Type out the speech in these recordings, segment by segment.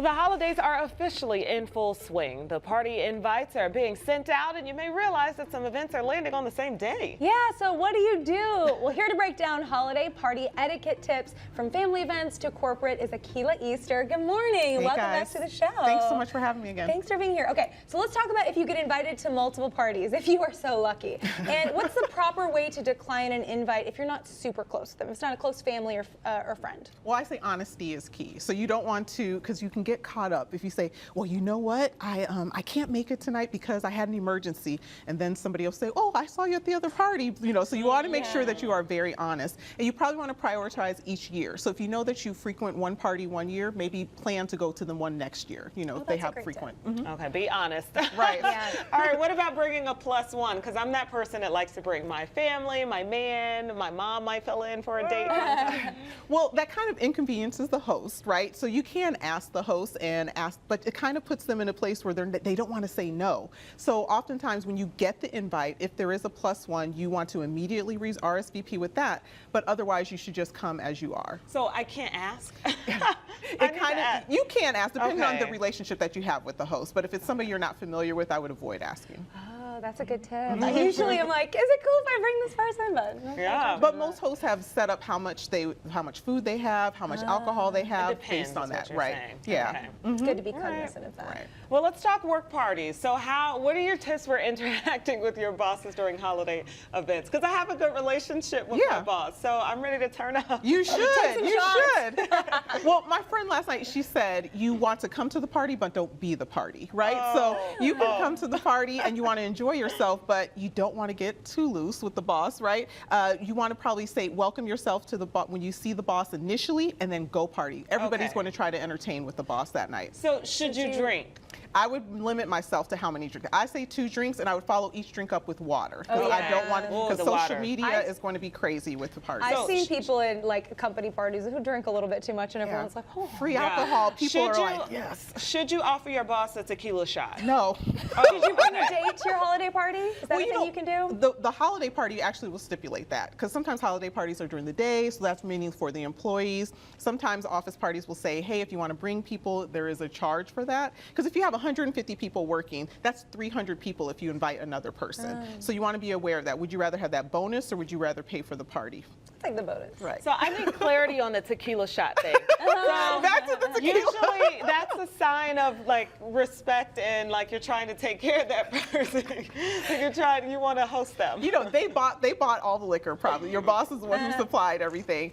Well, the holidays are officially in full swing. The party invites are being sent out, and you may realize that some events are landing on the same day. Yeah, so what do you do? Well, here to break down holiday party etiquette tips from family events to corporate is AkilahSiti. Good morning. Hey Welcome guys. back to the show. Thanks so much for having me again. Thanks for being here. Okay, so let's talk about if you get invited to multiple parties, if you are so lucky. And what's the proper way to decline an invite if you're not super close to them? If it's not a close family or friend. Well, I say honesty is key. So you don't want to, because you can get caught up if you say, well, you know what, I can't make it tonight because I had an emergency, and then somebody will say, oh, I saw you at the other party. You know, so you want to make sure that you are very honest, and you probably want to prioritize each year. So if you know that you frequent one party one year, maybe plan to go to the one next year. You know, if they have frequent. Okay, be honest. Right. Yeah. All right, what about bringing a +1? Because I'm that person that likes to bring my family, my man, my mom might fill in for a date. Well, that kind of inconveniences the host, right? So you can ask the host and ask, but it kind of puts them in a place where they don't want to say no. So oftentimes when you get the invite, if there is a +1, you want to immediately RSVP with that, but otherwise you should just come as you are. So I can't ask? You can ask, depending on the Okay. relationship that you have with the host, but if it's somebody you're not familiar with, I would avoid asking. Oh, that's a good tip. I usually am like, is it cool if I bring this person? But Yeah. But most hosts have set up how much food they have, how much alcohol they have, depends, based on is what that, you're right? saying. Yeah. Okay. it's good to be cognizant of that. Right. Well, let's talk work parties. So what are your tips for interacting with your bosses during holiday events? Because I have a good relationship with my boss, so I'm ready to turn up. You should. some You shots. should. Well, my friend last night, she said, you want to come to the party, but don't be the party, right? So you can come to the party and you want to enjoy yourself, but you don't want to get too loose with the boss, right? You want to probably say, welcome yourself to the boss when you see the boss initially, and then go party. Everybody's going to try to entertain with the boss that night. So should you drink? I would limit myself to how many drinks. I say 2 drinks, and I would follow each drink up with water. Oh, I don't want, Ooh, because the social water. media is going to be crazy with the party. I've seen people in like company parties who drink a little bit too much, and everyone's like, oh. Free alcohol, people Should are you- like, yes. Should you offer your boss a tequila shot? No. Did you bring a date to your holiday party? Is that a thing you can do? The holiday party actually will stipulate that, because sometimes holiday parties are during the day, so that's meaning for the employees. Sometimes office parties will say, hey, if you want to bring people, there is a charge for that. Because if you have 150 people working, that's 300 people if you invite another person. So you want to be aware of that. Would you rather have that bonus, or would you rather pay for the party? It's like the bonus. Right. So I need clarity on the tequila shot thing. Back to the tequila. Usually that's a sign of like respect and like you're trying to take care of that person. Like you want to host them. You know, they bought all the liquor probably. Your boss is the one who supplied everything.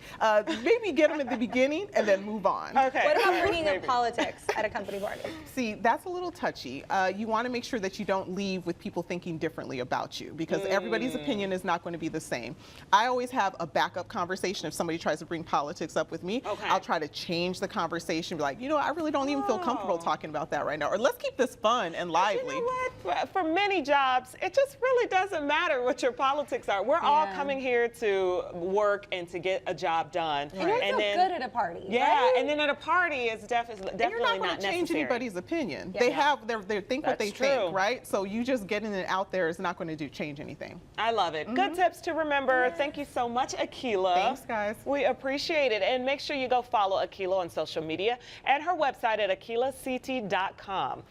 Maybe get them at the beginning and then move on. Okay. What about bringing up Maybe. politics at a company party? See, that's a little touchy. You want to make sure that you don't leave with people thinking differently about you, because everybody's opinion is not going to be the same. I always have a backup conversation. If somebody tries to bring politics up with me, I'll try to change the conversation, be like, you know, I really don't even feel comfortable talking about that right now, or let's keep this fun and lively. You know what? For many jobs, it just really doesn't matter what your politics are. We're all coming here to work and to get a job done. And you feel good at a party, right? And then at a party, it's definitely And you're not going not to change necessary. anybody's opinion. Yeah. They think what they That's true. think, right? So you just getting it out there is not going to change anything. I love it. Good tips to remember. Thank you so much, Akilah. Thanks, guys. We appreciate it. And make sure you go follow Akilah on social media and her website at AkilahSiti.com.